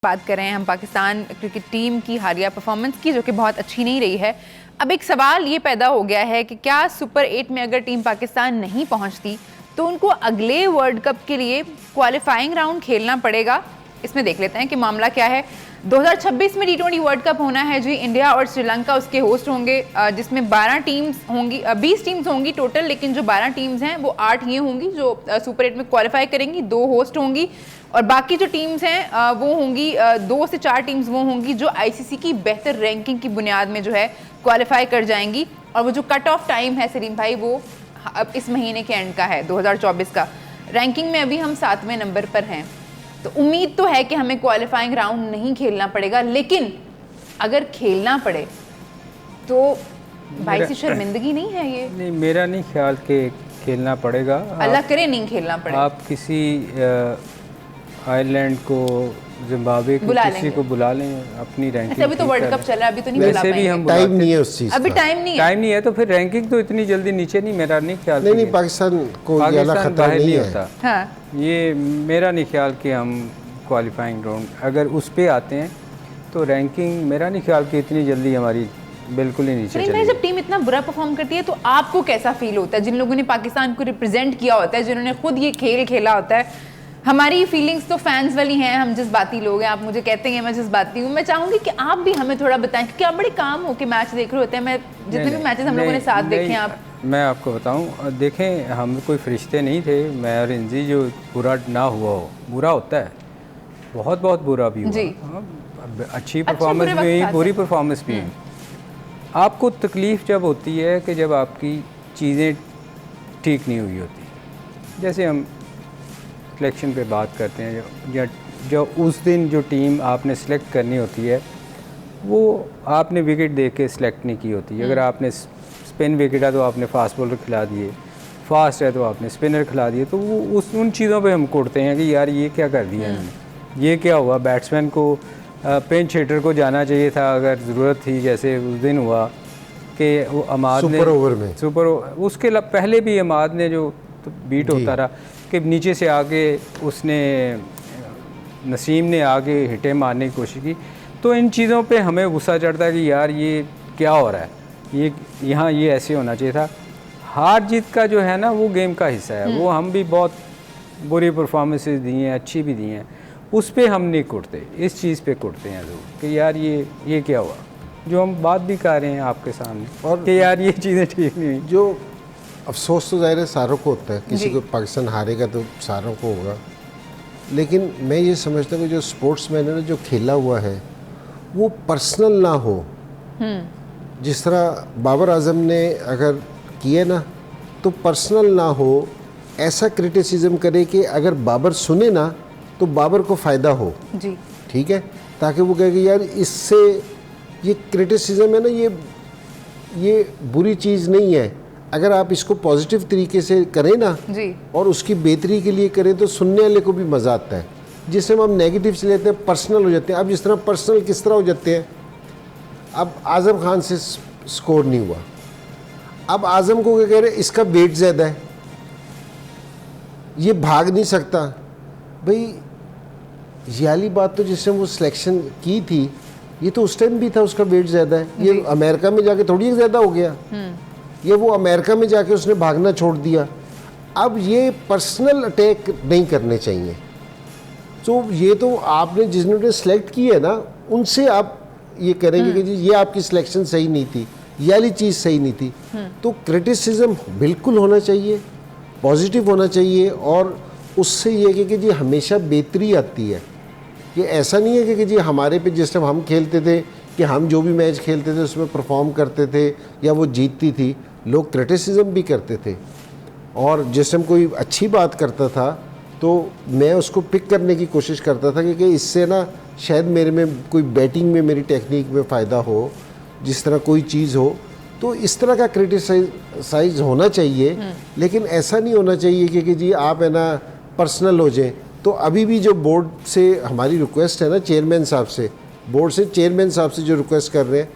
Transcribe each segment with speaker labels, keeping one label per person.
Speaker 1: बात कर रहे हैं हम पाकिस्तान क्रिकेट टीम की हालिया परफॉर्मेंस की, जो कि बहुत अच्छी नहीं रही है। अब एक सवाल ये पैदा हो गया है कि क्या सुपर 8 में अगर टीम पाकिस्तान नहीं पहुंचती तो उनको अगले वर्ल्ड कप के लिए क्वालिफाइंग राउंड खेलना पड़ेगा। इसमें देख लेते हैं कि मामला क्या है। 2026 में T20 वर्ल्ड कप होना है जी। इंडिया और श्रीलंका उसके होस्ट होंगे, जिसमें 12 टीम्स होंगी, 20 टीम्स होंगी टोटल, लेकिन जो 12 टीम्स हैं वो 8 ये होंगी जो सुपर 8 में क्वालिफाई करेंगी, 2 होस्ट होंगी और बाकी जो टीम्स हैं वो होंगी 2 से 4 टीम्स वो होंगी जो आईसीसी की बेहतर रैंकिंग की बुनियाद में जो है क्वालिफाई कर जाएंगी। और वो जो कट ऑफ टाइम है सलीम भाई, वो अब इस महीने के एंड का है, 2024 का। रैंकिंग में अभी हम 7वें नंबर पर हैं, तो उम्मीद तो है कि हमें क्वालिफाइंग राउंड नहीं खेलना पड़ेगा, लेकिन अगर खेलना पड़े तो भाई सी शर्मिंदगी नहीं है ये?
Speaker 2: नहीं, मेरा नहीं ख्याल कि खेलना पड़ेगा।
Speaker 1: अल्लाह करे नहीं खेलना पड़े।
Speaker 2: आप किसी आयरलैंड को, जिम्बाब्वे को, किसी को बुला लें अपनी रैंकिंग।
Speaker 1: अभी तो वर्ल्ड कप चल रहा है, अभी तो नहीं बुला पाएंगे।
Speaker 2: हम
Speaker 3: टाइम नहीं है उस चीज़,
Speaker 1: अभी टाइम नहीं
Speaker 2: है तो फिर रैंकिंग तो इतनी जल्दी नीचे नहीं, मेरा नहीं ख्याल।
Speaker 3: नहीं, पाकिस्तान को
Speaker 2: पाकिस्तान बाहर नहीं होता।
Speaker 1: हाँ।
Speaker 2: ये मेरा नहीं ख्याल कि हम क्वालिफाइंग राउंड अगर उस पे आते हैं तो रैंकिंग मेरा नहीं ख्याल कि इतनी जल्दी हमारी बिल्कुल ही नीचे चली।
Speaker 1: जब टीम इतना बुरा परफॉर्म करती है तो आपको कैसा फील होता है? जिन लोगों ने पाकिस्तान को रिप्रेजेंट किया होता है, जिन्होंने खुद ये खेल खेला होता है। हमारी फीलिंग्स तो फैंस वाली हैं, हम जज्बाती लोग हैं। आप मुझे कहते हैं मैं जज्बाती हूँ, मैं चाहूंगी कि आप भी हमें थोड़ा बताएं, क्योंकि आप बड़े काम हो के मैच देख रहे होते हैं। मैं जितने भी मैचेस हम लोगों ने साथ देखे हैं, आप
Speaker 2: मैं आपको बताऊं, देखें हम कोई फरिश्ते नहीं थे। मैं और इंजी जो बुरा ना हुआ हो, बुरा होता है, बहुत बहुत बुरा भी हुआ। अच्छी परफॉर्मेंस भी हुई, बुरी परफॉर्मेंस भी हुई। आपको तकलीफ़ जब होती है कि जब आपकी चीज़ें ठीक नहीं हुई होती। जैसे हम सिलेक्शन पे बात करते हैं, जो उस दिन जो टीम आपने सेलेक्ट करनी होती है वो आपने विकेट देख के सिलेक्ट नहीं की होती। अगर आपने स्पिन विकेट है तो आपने फास्ट बॉलर खिला दिए, फास्ट है तो आपने स्पिनर खिला दिए। तो वो उन चीज़ों पे हम कोड़ते हैं कि यार ये क्या कर दिया इन्होंने, ये क्या हुआ। बैट्समैन को पिंच हिटर को जाना चाहिए था अगर ज़रूरत थी, जैसे उस दिन हुआ कि वो अमाद ने सुपर उसके पहले भी अमाद ने जो तो बीट होता रहा कि नीचे से आके उसने नसीम ने आके हिटें मारने की कोशिश की। तो इन चीज़ों पे हमें गुस्सा चढ़ता है कि यार ये क्या हो रहा है, ये यहाँ ये ऐसे होना चाहिए था। हार जीत का जो है ना वो गेम का हिस्सा है। वो हम भी बहुत बुरी परफॉर्मेंसेस दी हैं, अच्छी भी दी हैं, उस पर हम नहीं कुटते, इस चीज़ पे कुटते हैं लोग कि यार ये क्या हुआ, जो हम बात भी कर रहे हैं आपके सामने, और कि यार ये चीज़ें ठीक नहीं।
Speaker 3: जो अफसोस तो ज़ाहिर है सारों को होता है, किसी को पाकिस्तान हारेगा तो सारों को होगा, लेकिन मैं ये समझता हूँ कि जो स्पोर्ट्समैन है ना, जो खेला हुआ है वो पर्सनल ना हो। जिस तरह बाबर आजम ने अगर किए ना, तो पर्सनल ना हो, ऐसा क्रिटिसिज्म करे कि अगर बाबर सुने ना तो बाबर को फ़ायदा हो जी, ठीक है, ताकि वो कहे कि यार इससे ये क्रिटिसिज्म है ना, ये बुरी चीज़ नहीं है। अगर आप इसको पॉजिटिव तरीके से करें ना जी, और उसकी बेहतरी के लिए करें तो सुनने वाले को भी मज़ा आता है। जिससे हम नेगेटिव से लेते हैं, पर्सनल हो जाते हैं। अब जिस तरह पर्सनल किस तरह हो जाते हैं, अब आज़म खान से स्कोर नहीं हुआ, अब आज़म को क्या कह रहे हैं, इसका वेट ज़्यादा है, ये भाग नहीं सकता। भाई ये वाली बात तो जिससे वो सिलेक्शन की थी, ये तो उस टाइम भी था उसका वेट ज़्यादा है। ये अमेरिका में जाके थोड़ी ज़्यादा हो गया, ये वो अमेरिका में जाके उसने भागना छोड़ दिया। अब ये पर्सनल अटैक नहीं करने चाहिए। तो ये तो आपने जिन्होंने सेलेक्ट की है ना, उनसे आप ये करेंगे कि जी ये आपकी सिलेक्शन सही नहीं थी, ये वाली चीज़ सही नहीं थी। तो क्रिटिसिज्म बिल्कुल होना चाहिए, पॉजिटिव होना चाहिए, और उससे ये कि जी हमेशा बेहतरी आती है। ये ऐसा नहीं है कि जी हमारे पे जिस टाइम हम खेलते थे कि हम जो भी मैच खेलते थे उसमें परफॉर्म करते थे या वो जीतती थी, लोग क्रिटिसिज्म भी करते थे। और जिस टाइम कोई अच्छी बात करता था तो मैं उसको पिक करने की कोशिश करता था कि इससे ना शायद मेरे में कोई बैटिंग में मेरी टेक्निक में फ़ायदा हो, जिस तरह कोई चीज़ हो। तो इस तरह का क्रिटिसाइज होना चाहिए, लेकिन ऐसा नहीं होना चाहिए कि जी आप है ना पर्सनल हो जाए। तो अभी भी जो बोर्ड से हमारी रिक्वेस्ट है ना, चेयरमैन साहब से, बोर्ड से चेयरमैन साहब से जो रिक्वेस्ट कर रहे हैं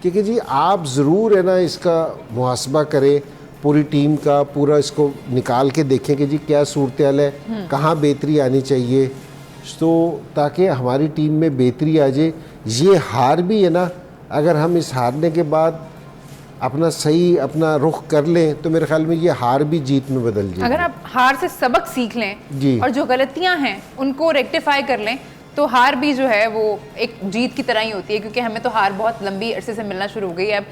Speaker 3: कि जी आप ज़रूर है ना इसका मुहासबा करें, पूरी टीम का पूरा इसको निकाल के देखें कि जी क्या सूरत हाल है, कहाँ बेहतरी आनी चाहिए। तो ताकि हमारी टीम में बेहतरी आ जाए। ये हार भी है ना, अगर हम इस हारने के बाद अपना सही अपना रुख कर लें तो मेरे ख्याल में ये हार भी जीत में बदल जाएगी।
Speaker 1: अगर आप हार से सबक सीख लें
Speaker 3: जी।
Speaker 1: और जो गलतियां हैं उनको रेक्टिफाई कर लें तो हार भी जो है वो एक जीत की तरह ही होती है, क्योंकि हमें तो हार बहुत लंबी अरसे से मिलना शुरू हो गई है। अब